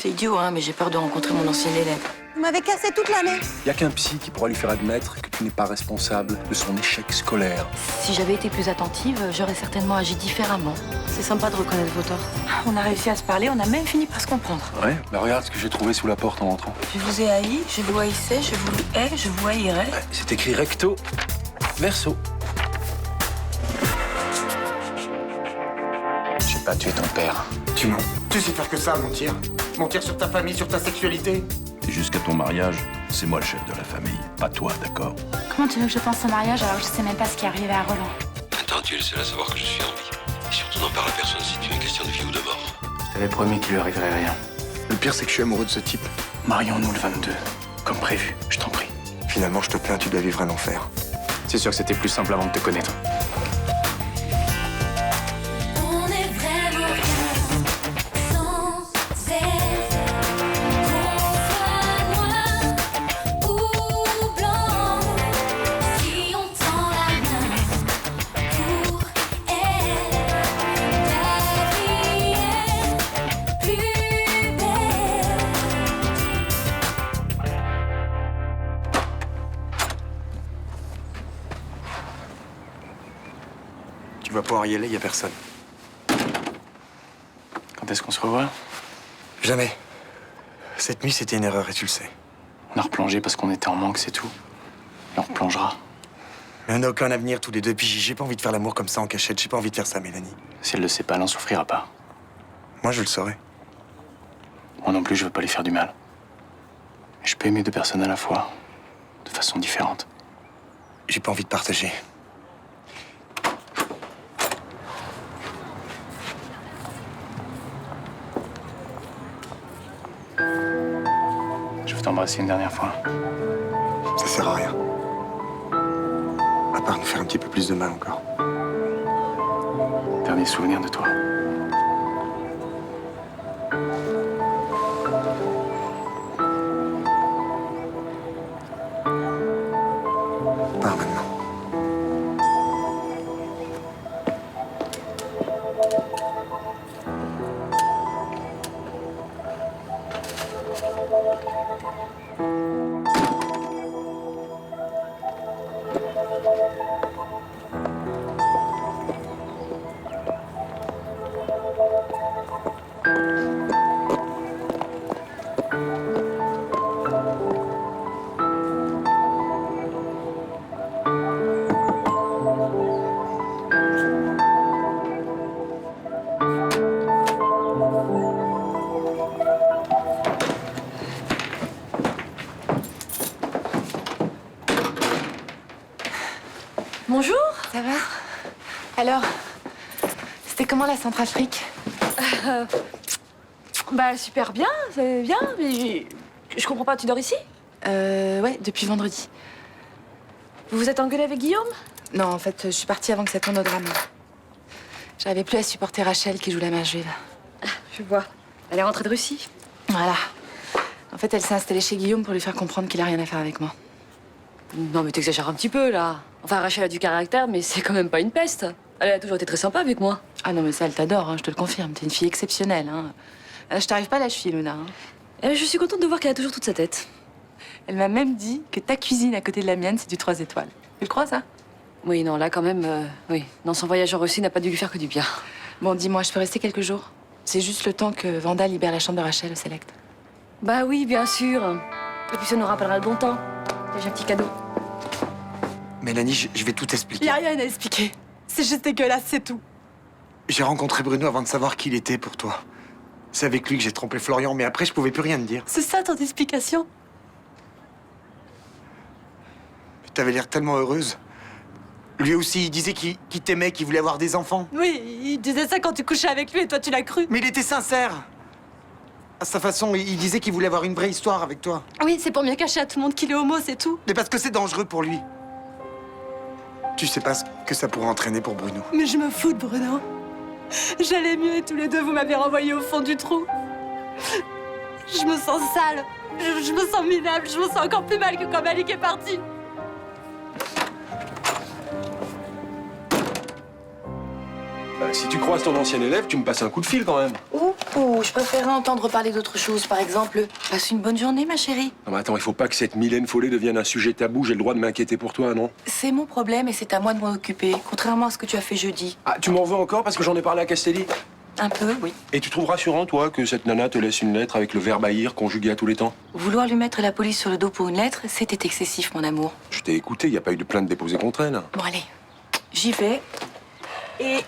C'est idiot, hein, mais j'ai peur de rencontrer mon ancien élève. Vous m'avez cassé toute l'année. Il n'y a qu'un psy qui pourra lui faire admettre que tu n'es pas responsable de son échec scolaire. Si j'avais été plus attentive, j'aurais certainement agi différemment. C'est sympa de reconnaître vos torts. On a réussi à se parler, on a même fini par se comprendre. Ouais, bah regarde ce que j'ai trouvé sous la porte en entrant. Je vous ai haï, je vous haïssais, je vous hais, je vous haïrai. Ouais, c'est écrit recto, verso. J'ai pas tué ton père. Tu mens. Tu sais faire que ça, mentir. Mentir sur ta famille, sur ta sexualité. Et jusqu'à ton mariage, c'est moi le chef de la famille, pas toi, d'accord? Comment tu veux que je pense au mariage alors que je sais même pas ce qui est arrivé à Roland? Attends, tu es le seul à savoir que je suis en vie. Et surtout n'en parle à personne si tu es une question de vie ou de mort. Je t'avais promis qu'il lui arriverait rien. Le pire, c'est que je suis amoureux de ce type. Marions-nous le 22, comme prévu, je t'en prie. Finalement, je te plains, tu dois vivre un enfer. C'est sûr que c'était plus simple avant de te connaître. On est vraiment bien, sans cesse. Qu'on soit noir ou blanc, si on tend la main pour elle, la vie est plus belle. Tu vas pouvoir y aller, y a personne. Quand est-ce qu'on se revoit? Jamais. Cette nuit, c'était une erreur et tu le sais. On a replongé parce qu'on était en manque, c'est tout. Et on replongera. Mais on n'a aucun avenir tous les deux, puis j'ai pas envie de faire l'amour comme ça en cachette. J'ai pas envie de faire ça, Mélanie. Si elle le sait pas, elle n'en souffrira pas. Moi, je le saurais. Moi non plus, je veux pas lui faire du mal. Mais je peux aimer deux personnes à la fois, de façon différente. J'ai pas envie de partager. Je veux t'embrasser une dernière fois. Ça sert à rien. À part nous faire un petit peu plus de mal encore. Dernier souvenir de toi. Pas maintenant. Bonjour. Ça va? Alors, c'était comment la Centrafrique? Bah super bien, c'est bien, mais je comprends pas, tu dors ici? Ouais, depuis vendredi. Vous vous êtes engueulé avec Guillaume? Non, en fait, je suis partie avant que ça tourne au drame. J'arrivais plus à supporter Rachel qui joue la mère juive. Je vois. Elle est rentrée de Russie. Voilà. En fait, elle s'est installée chez Guillaume pour lui faire comprendre qu'il a rien à faire avec moi. Non mais t'exagères un petit peu là. Enfin Rachel a du caractère, mais c'est quand même pas une peste. Elle a toujours été très sympa avec moi. Ah non, mais ça, elle t'adore, hein, je te le confirme. T'es une fille exceptionnelle. Hein. Je t'arrive pas à la cheville, Luna. Hein. Je suis contente de voir qu'elle a toujours toute sa tête. Elle m'a même dit que ta cuisine à côté de la mienne, c'est du 3 étoiles. Tu le crois, ça? Oui, non, là quand même, oui. Non, son voyage en Russie n'a pas dû lui faire que du bien. Bon, dis-moi, je peux rester quelques jours? C'est juste le temps que Vanda libère la chambre de Rachel au Select. Bah oui, bien sûr. Et puis ça nous rappellera le bon temps. J'ai un petit cadeau. Mélanie, je vais tout expliquer. Y a rien à expliquer. C'est juste dégueulasse, c'est tout. J'ai rencontré Bruno avant de savoir qui il était pour toi. C'est avec lui que j'ai trompé Florian, mais après, je pouvais plus rien te dire. C'est ça ton explication? T'avais l'air tellement heureuse. Lui aussi, il disait qu'il t'aimait, qu'il voulait avoir des enfants. Oui, il disait ça quand tu couchais avec lui et toi tu l'as cru. Mais il était sincère. À sa façon, il disait qu'il voulait avoir une vraie histoire avec toi. Oui, c'est pour mieux cacher à tout le monde qu'il est homo, c'est tout. Mais parce que c'est dangereux pour lui. Tu sais pas ce que ça pourrait entraîner pour Bruno. Mais je me fous de Bruno. J'allais mieux et tous les deux, vous m'avez renvoyé au fond du trou. Je me sens sale. Je me sens minable. Je me sens encore plus mal que quand Malik est parti. Si tu croises ton ancien élève, tu me passes un coup de fil quand même. Où? Ou je préférerais entendre parler d'autre chose. Par exemple, passe une bonne journée, ma chérie. Non mais attends, il faut pas que cette Mylène Follet devienne un sujet tabou. J'ai le droit de m'inquiéter pour toi, non? C'est mon problème et c'est à moi de m'en occuper, contrairement à ce que tu as fait jeudi. Ah, tu m'en veux encore parce que j'en ai parlé à Castelli? Un peu, oui. Et tu trouves rassurant, toi, que cette nana te laisse une lettre avec le verbe haïr conjugué à tous les temps? Vouloir lui mettre la police sur le dos pour une lettre, c'était excessif, mon amour. Je t'ai écouté, y a pas eu de plainte déposée contre elle. Bon, allez, j'y vais. Et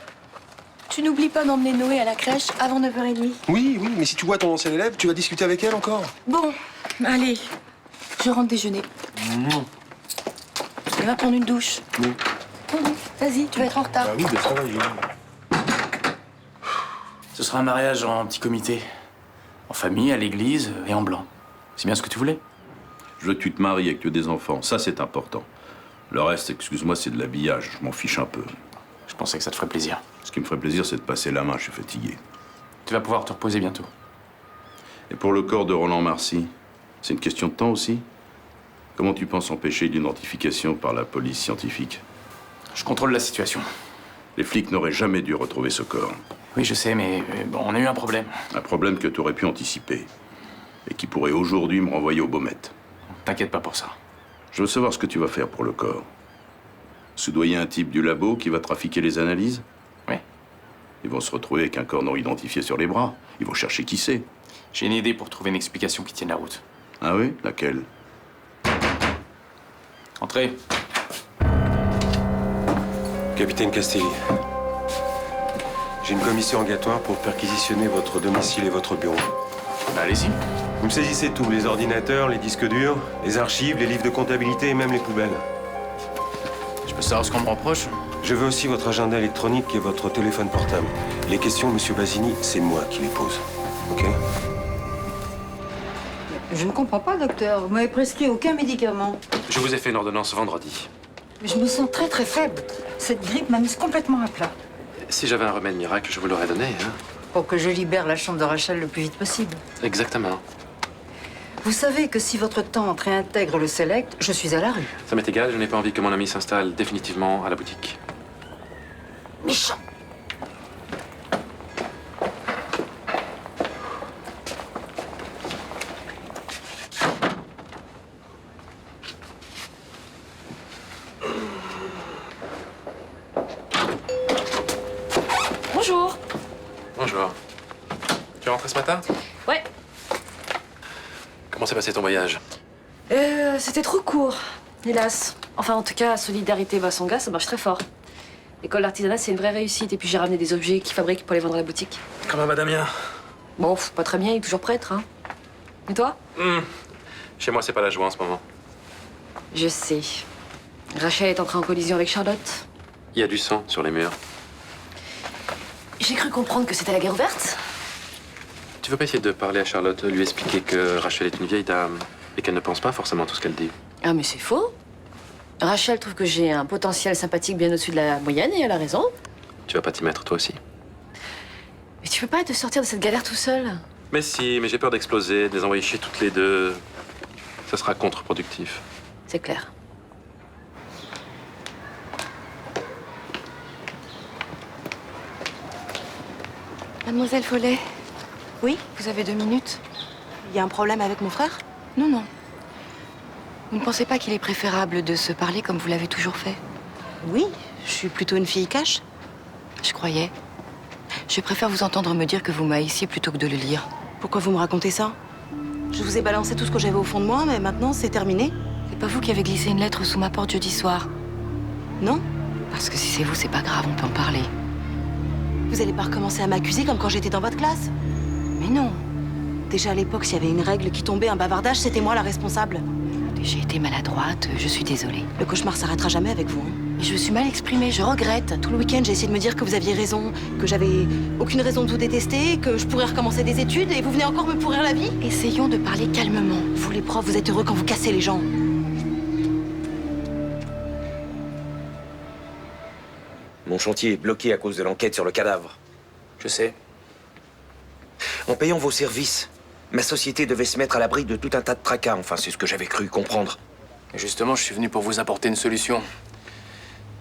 tu n'oublies pas d'emmener Noé à la crèche avant 9h30. Oui, oui, mais si tu vois ton ancienne élève, tu vas discuter avec elle encore. Bon, allez, je rentre déjeuner. Elle va prendre une douche. Oui. Vas-y, tu vas être en retard. Bah oui, ben ça va, Ce sera un mariage en petit comité. En famille, à l'église et en blanc. C'est bien ce que tu voulais? Je veux que tu te maries et que tu aies des enfants. Ça, c'est important. Le reste, excuse-moi, c'est de l'habillage. Je m'en fiche un peu. Je pensais que ça te ferait plaisir. Ce qui me ferait plaisir, c'est de passer la main. Je suis fatigué. Tu vas pouvoir te reposer bientôt. Et pour le corps de Roland Marcy, c'est une question de temps aussi? Comment tu penses empêcher l'identification par la police scientifique? Je contrôle la situation. Les flics n'auraient jamais dû retrouver ce corps. Oui, je sais, mais bon, on a eu un problème. Un problème que tu aurais pu anticiper. Et qui pourrait aujourd'hui me renvoyer au Baumette. T'inquiète pas pour ça. Je veux savoir ce que tu vas faire pour le corps. Soudoyer un type du labo qui va trafiquer les analyses? Oui. Ils vont se retrouver avec un corps non identifié sur les bras. Ils vont chercher qui c'est. J'ai une idée pour trouver une explication qui tienne la route. Ah oui? Laquelle? Entrez. Capitaine Castelli, j'ai une commission rogatoire pour perquisitionner votre domicile et votre bureau. Bah, allez-y. Vous me saisissez tout, les ordinateurs, les disques durs, les archives, les livres de comptabilité et même les poubelles. Je peux savoir ce qu'on me reproche? Je veux aussi votre agenda électronique et votre téléphone portable. Les questions, monsieur Basini, c'est moi qui les pose. Ok? Je ne comprends pas, docteur. Vous m'avez prescrit aucun médicament. Je vous ai fait une ordonnance vendredi. Mais je me sens très très faible. Cette grippe m'a mise complètement à plat. Si j'avais un remède miracle, je vous l'aurais donné, hein. Pour que je libère la chambre de Rachel le plus vite possible. Exactement. Vous savez que si votre tante réintègre le Select, je suis à la rue. Ça m'est égal, je n'ai pas envie que mon ami s'installe définitivement à la boutique. Méchant! Bonjour. Bonjour. Tu es rentré ce matin? Ouais. Comment s'est passé ton voyage? C'était trop court, hélas. Enfin, en tout cas, Solidarité Bassanga, ça marche très fort. L'école d'artisanat, c'est une vraie réussite. Et puis j'ai ramené des objets qu'ils fabriquent pour les vendre à la boutique. Comment va Damien? Bon, pas très bien, il est toujours prêtre, hein. Et toi? Chez moi, c'est pas la joie en ce moment. Je sais. Rachel est entrée en collision avec Charlotte. Il y a du sang sur les murs. J'ai cru comprendre que c'était la guerre ouverte. Tu veux pas essayer de parler à Charlotte, lui expliquer que Rachel est une vieille dame et qu'elle ne pense pas forcément tout ce qu'elle dit? Ah, mais c'est faux. Rachel trouve que j'ai un potentiel sympathique bien au-dessus de la moyenne et elle a raison. Tu vas pas t'y mettre toi aussi? Mais tu peux pas te sortir de cette galère tout seul. Mais si, mais j'ai peur d'exploser, de les envoyer chier toutes les deux. Ça sera contre-productif. C'est clair. Mademoiselle Follet. Oui? Vous avez 2 minutes? Il y a un problème avec mon frère? Non, non. Vous ne pensez pas qu'il est préférable de se parler comme vous l'avez toujours fait? Oui, je suis plutôt une fille cash. Je croyais. Je préfère vous entendre me dire que vous m'haïssiez plutôt que de le lire. Pourquoi vous me racontez ça? Je vous ai balancé tout ce que j'avais au fond de moi, mais maintenant c'est terminé. C'est pas vous qui avez glissé une lettre sous ma porte jeudi soir? Non? Parce que si c'est vous, c'est pas grave, on peut en parler. Vous allez pas recommencer à m'accuser comme quand j'étais dans votre classe? Mais non. Déjà à l'époque, s'il y avait une règle qui tombait, un bavardage, c'était moi la responsable. J'ai été maladroite, je suis désolée. Le cauchemar s'arrêtera jamais avec vous. Hein. Mais je me suis mal exprimée, je regrette. Tout le week-end, j'ai essayé de me dire que vous aviez raison, que j'avais aucune raison de vous détester, que je pourrais recommencer des études, et vous venez encore me pourrir la vie? Essayons de parler calmement. Vous les profs, vous êtes heureux quand vous cassez les gens. Mon chantier est bloqué à cause de l'enquête sur le cadavre. Je sais. En payant vos services, ma société devait se mettre à l'abri de tout un tas de tracas. Enfin, c'est ce que j'avais cru comprendre. Et justement, je suis venu pour vous apporter une solution.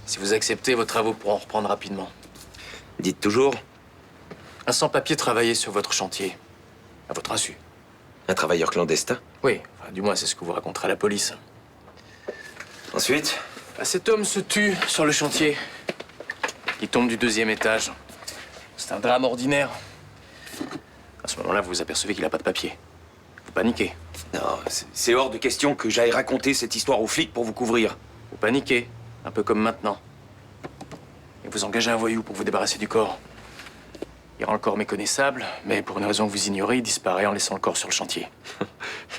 Si vous acceptez, vos travaux pourront reprendre rapidement. Dites toujours. Un sans-papier travaillait sur votre chantier. À votre insu. Un travailleur clandestin? Oui, enfin, du moins c'est ce que vous raconterez à la police. Ensuite? Cet homme se tue sur le chantier. Il tombe du 2e étage. C'est un drame ordinaire. À ce moment-là, vous vous apercevez qu'il n'a pas de papier. Vous paniquez. Non, c'est hors de question que j'aille raconter cette histoire aux flics pour vous couvrir. Vous paniquez, un peu comme maintenant. Et vous engagez un voyou pour vous débarrasser du corps. Il rend le corps méconnaissable, mais pour une raison que vous ignorez, il disparaît en laissant le corps sur le chantier.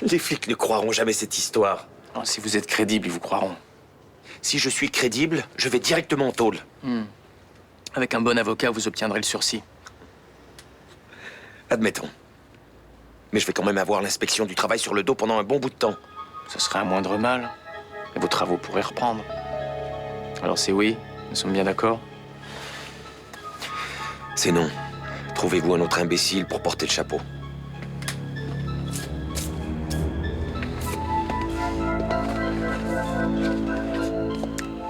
Les flics ne croiront jamais cette histoire. Non, si vous êtes crédible, ils vous croiront. Si je suis crédible, je vais directement en tôle. Avec un bon avocat, vous obtiendrez le sursis. Admettons. Mais je vais quand même avoir l'inspection du travail sur le dos pendant un bon bout de temps. Ce serait un moindre mal. Et vos travaux pourraient reprendre. Alors c'est oui, nous sommes bien d'accord? C'est non. Trouvez-vous un autre imbécile pour porter le chapeau.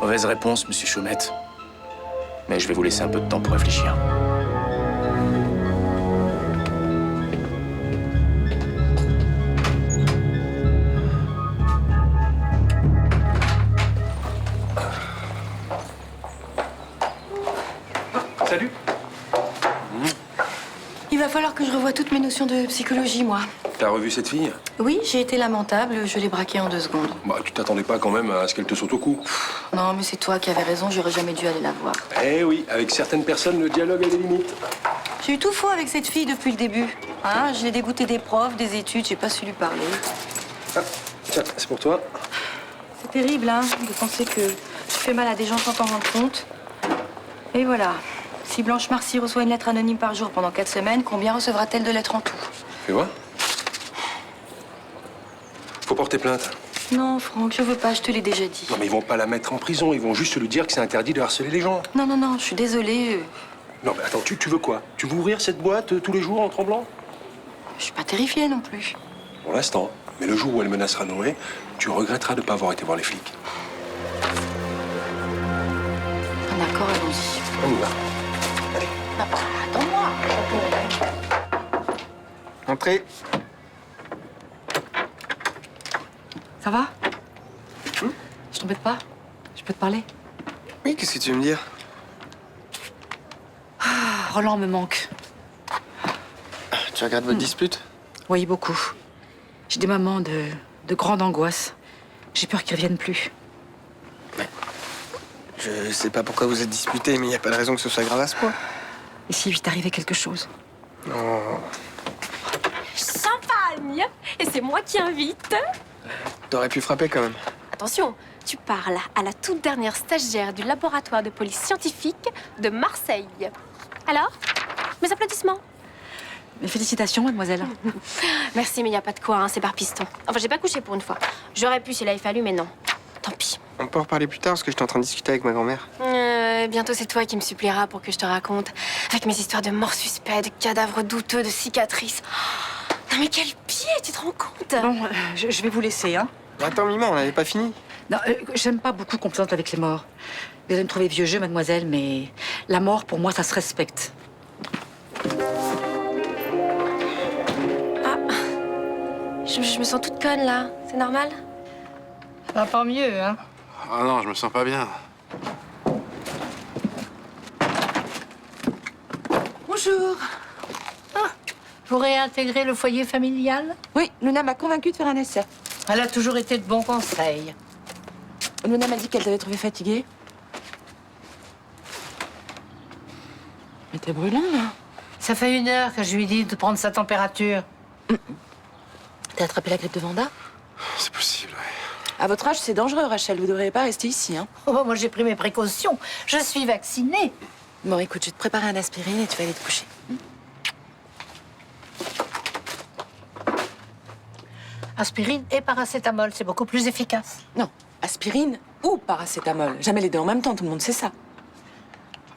Mauvaise réponse, monsieur Chaumette. Mais je vais vous laisser un peu de temps pour réfléchir. Salut. Il va falloir que je revoie toutes mes notions de psychologie, moi. T'as revu cette fille? Oui, j'ai été lamentable, je l'ai braquée en 2 secondes. Bah, tu t'attendais pas quand même à ce qu'elle te saute au cou. Non, mais c'est toi qui avais raison, j'aurais jamais dû aller la voir. Eh oui, avec certaines personnes, le dialogue a des limites. J'ai eu tout faux avec cette fille depuis le début. Hein, je l'ai dégoûtée des profs, des études, j'ai pas su lui parler. Ah, tiens, c'est pour toi. C'est terrible, hein, de penser que je fais mal à des gens sans t'en rendre compte. Et voilà. Si Blanche Marcy reçoit une lettre anonyme par jour pendant 4 semaines, combien recevra-t-elle de lettres en tout? Fais voir. Faut porter plainte. Non, Franck, je veux pas, je te l'ai déjà dit. Non, mais ils vont pas la mettre en prison, ils vont juste lui dire que c'est interdit de harceler les gens. Non, non, non, je suis désolée. Non, mais attends, tu veux quoi? Tu veux ouvrir cette boîte tous les jours en tremblant? Je suis pas terrifiée non plus. Pour l'instant. Mais le jour où elle menacera Noé, tu regretteras de pas avoir été voir les flics. D'accord, allons-y. On y va. Papa, attends-moi. Entrez. Ça va? Je t'embête pas? Je peux te parler? Oui, qu'est-ce que tu veux me dire? Roland me manque. Tu regardes votre dispute? Oui, beaucoup. J'ai des moments de grande angoisse. J'ai peur qu'il revienne plus. Je sais pas pourquoi vous êtes disputés, mais il n'y a pas de raison que ce soit grave à ce point. Et s'il lui est arrivé quelque chose? Non. Champagne! Et c'est moi qui invite. T'aurais pu frapper quand même. Attention, tu parles à la toute dernière stagiaire du laboratoire de police scientifique de Marseille. Alors? Mes applaudissements. Mes félicitations, mademoiselle. Merci, mais il n'y a pas de quoi, hein, c'est par piston. Enfin, j'ai pas couché pour une fois. J'aurais pu s'il avait fallu, mais non. Tant pis. On peut en reparler plus tard, parce que j'étais en train de discuter avec ma grand-mère. Bientôt, c'est toi qui me supplieras pour que je te raconte. Avec mes histoires de morts suspects, de cadavres douteux, de cicatrices. Non, mais quel pied, tu te rends compte? Bon, je vais vous laisser, hein. Attends, Mima, on n'avait pas fini. Non, j'aime pas beaucoup qu'on plaisante avec les morts. Vous allez me trouver vieux jeu, mademoiselle, mais la mort, pour moi, ça se respecte. Ah, je me sens toute conne, là. C'est normal? Ça va pas mieux, hein? Ah non, je me sens pas bien. Bonjour. Vous réintégrez le foyer familial? Oui, Luna m'a convaincue de faire un essai. Elle a toujours été de bons conseils. Luna m'a dit qu'elle t'avait trouvé fatiguée. Mais t'es brûlant, là. Ça fait 1 heure que je lui dis de prendre sa température. T'as attrapé la grippe de Vanda? C'est possible, ouais. À votre âge, c'est dangereux, Rachel. Vous devriez pas rester ici, hein. Oh, moi, j'ai pris mes précautions. Je suis vaccinée. Bon, écoute, je vais te préparer un aspirine et tu vas aller te coucher. Aspirine et paracétamol, c'est beaucoup plus efficace. Non, aspirine ou paracétamol. Jamais les deux en même temps, tout le monde sait ça.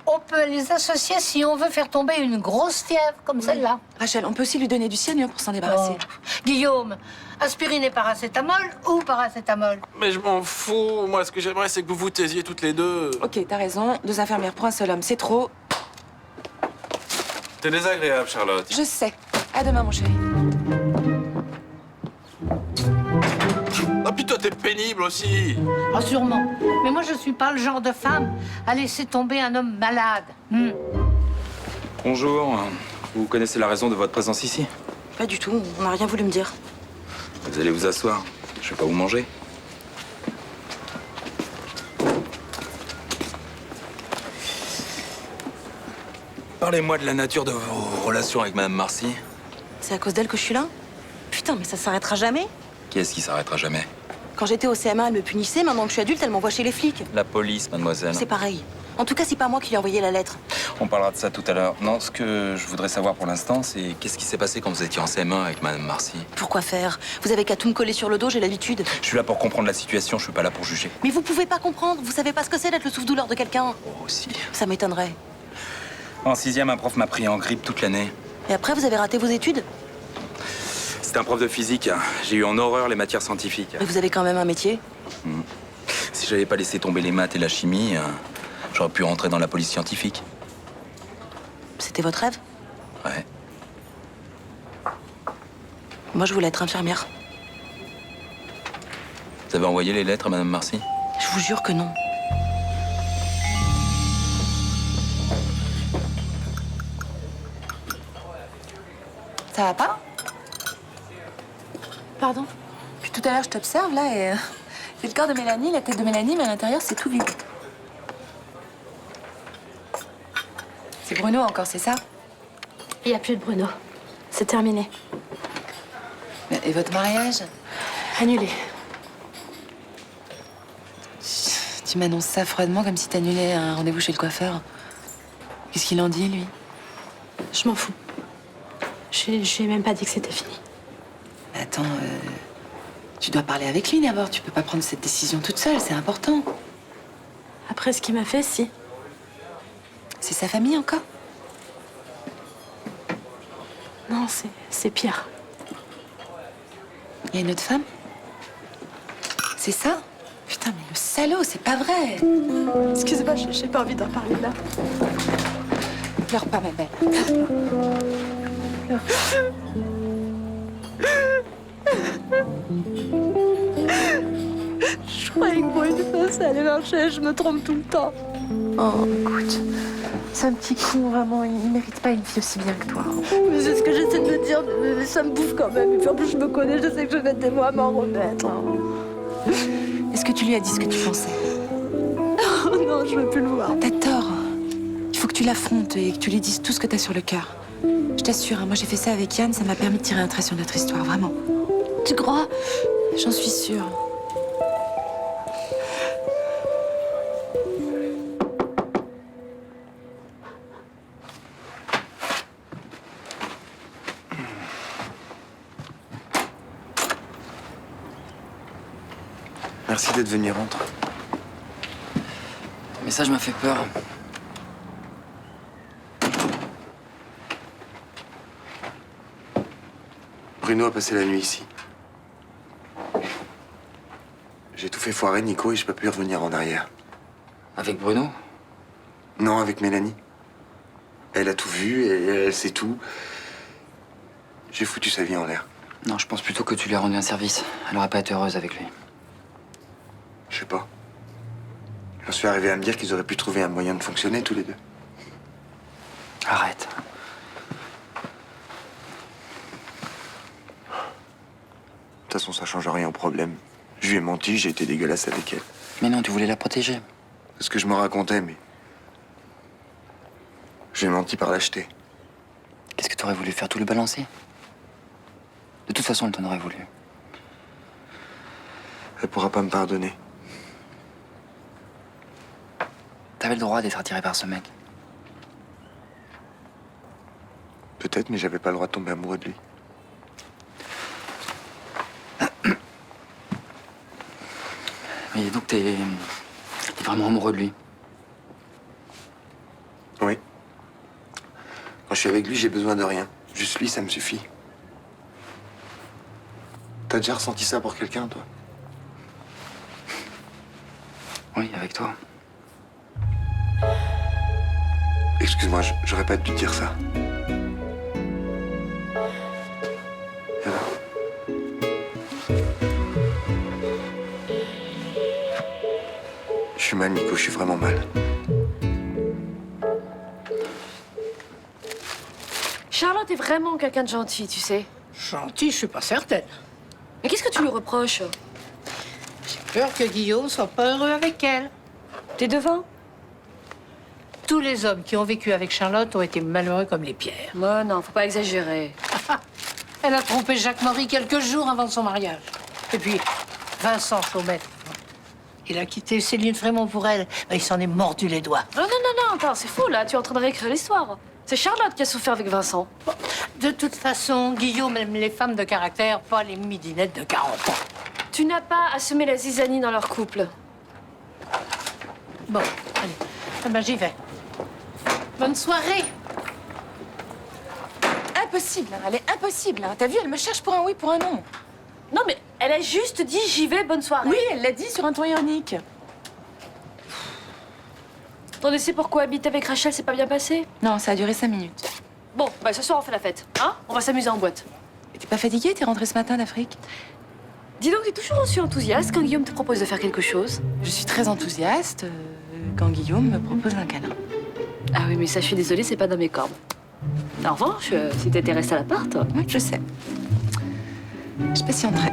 On peut les associer si on veut faire tomber une grosse fièvre comme celle-là. Rachel, on peut aussi lui donner du cyanure pour s'en débarrasser. Guillaume, aspirine et paracétamol ou paracétamol? Mais je m'en fous. Moi, ce que j'aimerais, c'est que vous vous taisiez toutes les deux. Ok, t'as raison. 2 infirmières pour un seul homme, c'est trop. T'es désagréable, Charlotte. Je sais. À demain, mon chéri. Ah, puis toi, t'es pénible aussi. Oh, sûrement. Mais moi, je suis pas le genre de femme à laisser tomber un homme malade. Bonjour. Vous connaissez la raison de votre présence ici? Pas du tout, on n'a rien voulu me dire. Vous allez vous asseoir. Je vais pas vous manger. Parlez-moi de la nature de vos relations avec Madame Marcy. C'est à cause d'elle que je suis là? Putain, mais ça s'arrêtera jamais. Qui est-ce qui s'arrêtera jamais? Quand j'étais au CMA, elle me punissait. Maintenant que je suis adulte, elle m'envoie chez les flics. La police, mademoiselle. C'est pareil. En tout cas, c'est pas moi qui lui ai envoyé la lettre. On parlera de ça tout à l'heure. Non, ce que je voudrais savoir pour l'instant, c'est qu'est-ce qui s'est passé quand vous étiez en CM1 avec Madame Marcy? Pourquoi faire? Vous avez qu'à tout me coller sur le dos, j'ai l'habitude. Je suis là pour comprendre la situation, je suis pas là pour juger. Mais vous pouvez pas comprendre. Vous savez pas ce que c'est d'être le souffle-douleur de quelqu'un. Oh, si. Ça m'étonnerait. En 6e, un prof m'a pris en grippe toute l'année. Et après, vous avez raté vos études? C'était un prof de physique. J'ai eu en horreur les matières scientifiques. Mais vous avez quand même un métier. Si j'avais pas laissé tomber les maths et la chimie, j'aurais pu rentrer dans la police scientifique. C'était votre rêve? Ouais. Moi, je voulais être infirmière. Vous avez envoyé les lettres à Madame Marcy? Je vous jure que non. Ça va pas? Pardon? Puis tout à l'heure, je t'observe, là, et... c'est le corps de Mélanie, la tête de Mélanie, mais à l'intérieur, c'est tout vide. C'est Bruno encore, c'est ça? Il n'y a plus de Bruno. C'est terminé. Et votre mariage? Annulé. Tu m'annonces ça froidement, comme si t'annulais un rendez-vous chez le coiffeur. Qu'est-ce qu'il en dit, lui? Je m'en fous. Je lui ai même pas dit que c'était fini. Mais attends, tu dois parler avec lui d'abord. Tu peux pas prendre cette décision toute seule, c'est important. Après ce qu'il m'a fait, si. C'est sa famille encore? Non, c'est pire. Il y a une autre femme? C'est ça? Putain, mais le salaud, c'est pas vrai! Excusez-moi, j'ai pas envie d'en parler là. Pleure pas, ma belle. Je croyais que pour une fois, ça allait marcher. Je me trompe tout le temps. Oh, écoute, c'est un petit con, vraiment. Il mérite pas une fille aussi bien que toi. Mais c'est ce que j'essaie de me dire, mais ça me bouffe quand même. Et puis en plus, je me connais, je sais que je vais être des mois à m'en remettre. Est-ce que tu lui as dit ce que tu pensais? Oh non, je veux plus le voir. T'as tort. Il faut que tu l'affrontes et que tu lui dises tout ce que t'as sur le cœur. Je t'assure, hein, moi j'ai fait ça avec Yann, ça m'a permis de tirer un trait sur notre histoire, vraiment. Tu crois? J'en suis sûre. Merci d'être venu, rentre. Ton message m'a fait peur. Bruno a passé la nuit ici. J'ai tout fait foirer, Nico, et je peux plus revenir en arrière. Avec Bruno? Non, avec Mélanie. Elle a tout vu, et elle sait tout. J'ai foutu sa vie en l'air. Non, je pense plutôt que tu lui as rendu un service. Elle aurait pas été heureuse avec lui. Je sais pas. J'en suis arrivé à me dire qu'ils auraient pu trouver un moyen de fonctionner tous les deux. Arrête. De toute façon, ça change rien au problème. Je lui ai menti, j'ai été dégueulasse avec elle. Mais non, tu voulais la protéger. C'est ce que je me racontais, mais... J'ai menti par lâcheté. Qu'est-ce que t'aurais voulu faire? Tout lui balancer? De toute façon, elle t'en aurait voulu. Elle pourra pas me pardonner. T'avais le droit d'être attiré par ce mec. Peut-être, mais j'avais pas le droit de tomber amoureux de lui. Mais donc t'es vraiment amoureux de lui? Oui. Quand je suis avec lui, j'ai besoin de rien. Juste lui, ça me suffit. T'as déjà ressenti ça pour quelqu'un, toi? Oui, avec toi. Excuse-moi, j'aurais pas dû te dire ça. suis mal, Nico, je suis vraiment mal. Charlotte est vraiment quelqu'un de gentil, tu sais. Gentil, je suis pas certaine. Mais qu'est-ce que tu lui reproches? J'ai peur que Guillaume soit pas heureux avec elle. T'es devant? Tous les hommes qui ont vécu avec Charlotte ont été malheureux comme les pierres. Moi, non, faut pas exagérer. Elle a trompé Jacques Marie quelques jours avant son mariage. Et puis, Vincent Chaumette, il a quitté Céline Frémont pour elle. Ben, il s'en est mordu les doigts. Non, attends, c'est fou, là. Tu es en train de réécrire l'histoire. C'est Charlotte qui a souffert avec Vincent. De toute façon, Guillaume aime les femmes de caractère, pas les midinettes de 40 ans. Tu n'as pas à semer la zizanie dans leur couple. Bon, allez. Ah ben, j'y vais. Bonne soirée. Impossible, hein, elle est impossible. Hein. T'as vu, elle me cherche pour un oui, pour un non. Non, mais elle a juste dit j'y vais, bonne soirée. Oui, elle l'a dit sur un ton ironique. T'en sais pourquoi habiter avec Rachel, c'est pas bien passé? Non, ça a duré 5 minutes. Bon, bah ce soir on fait la fête, hein? On va s'amuser en boîte. Et t'es pas fatiguée? T'es rentrée ce matin d'Afrique? Dis donc, t'es toujours aussi enthousiaste quand Guillaume te propose de faire quelque chose? Je suis très enthousiaste quand Guillaume me propose un câlin. Ah oui, mais ça, je suis désolée, c'est pas dans mes cordes. En revanche, si t'étais restée à l'appart... Oui, je sais. Je patienterai.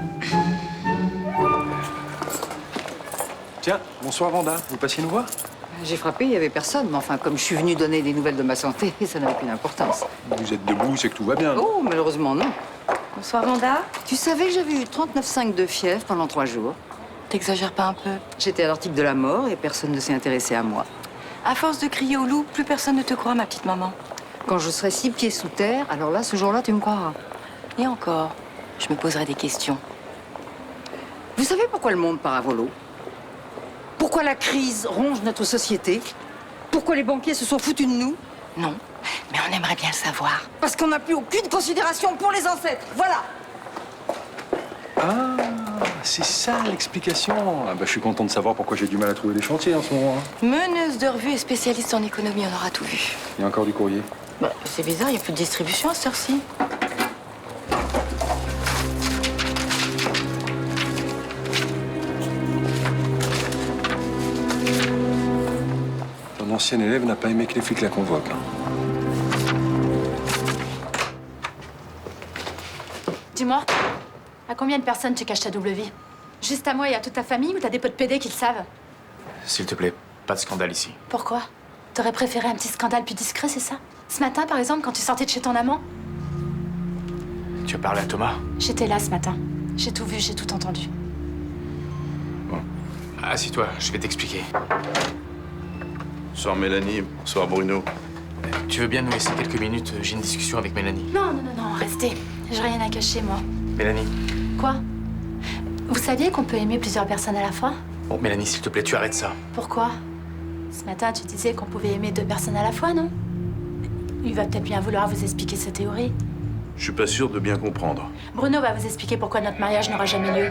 Tiens, bonsoir Vanda, vous passiez nous voir? J'ai frappé, il n'y avait personne, mais enfin, comme je suis venue donner des nouvelles de ma santé, ça n'a aucune importance. Vous êtes debout, c'est que tout va bien. Oh, malheureusement, non. Bonsoir, Vanda. Tu savais que j'avais eu 39,5 de fièvre pendant 3 jours? T'exagères pas un peu? J'étais à l'article de la mort et personne ne s'est intéressé à moi. À force de crier au loup, plus personne ne te croit, ma petite maman. Quand je serai 6 pieds sous terre, alors là, ce jour-là, tu me croiras. Et encore, je me poserai des questions. Vous savez pourquoi le monde part à volo? Pourquoi la crise ronge notre société? Pourquoi les banquiers se sont foutus de nous? Non, mais on aimerait bien le savoir. Parce qu'on n'a plus aucune considération pour les ancêtres, voilà. Ah, c'est ça l'explication. Ah bah, je suis content de savoir pourquoi j'ai du mal à trouver des chantiers en ce moment. Hein. Meneuse de revue et spécialiste en économie, on aura tout vu. Il y a encore du courrier. Bah, c'est bizarre, il n'y a plus de distribution à cette heure-ci. Ton ancien élève n'a pas aimé que les flics la convoquent. Hein. Dis-moi, à combien de personnes tu caches ta double vie? Juste à moi et à toute ta famille ou t'as des potes PD qui le savent? S'il te plaît, pas de scandale ici. Pourquoi? T'aurais préféré un petit scandale plus discret, c'est ça? Ce matin, par exemple, quand tu sortais de chez ton amant? Tu as parlé à Thomas? J'étais là ce matin. J'ai tout vu, j'ai tout entendu. Bon. Assis-toi, je vais t'expliquer. Bonsoir Mélanie, bonsoir Bruno. Tu veux bien nous laisser quelques minutes? J'ai une discussion avec Mélanie. Non, restez. J'ai rien à cacher, moi. Mélanie. Quoi? Vous saviez qu'on peut aimer plusieurs personnes à la fois? Bon, Mélanie, s'il te plaît, tu arrêtes ça. Pourquoi? Ce matin, tu disais qu'on pouvait aimer 2 personnes à la fois, non? Il va peut-être bien vouloir vous expliquer sa théorie. Je suis pas sûr de bien comprendre. Bruno va vous expliquer pourquoi notre mariage n'aura jamais lieu.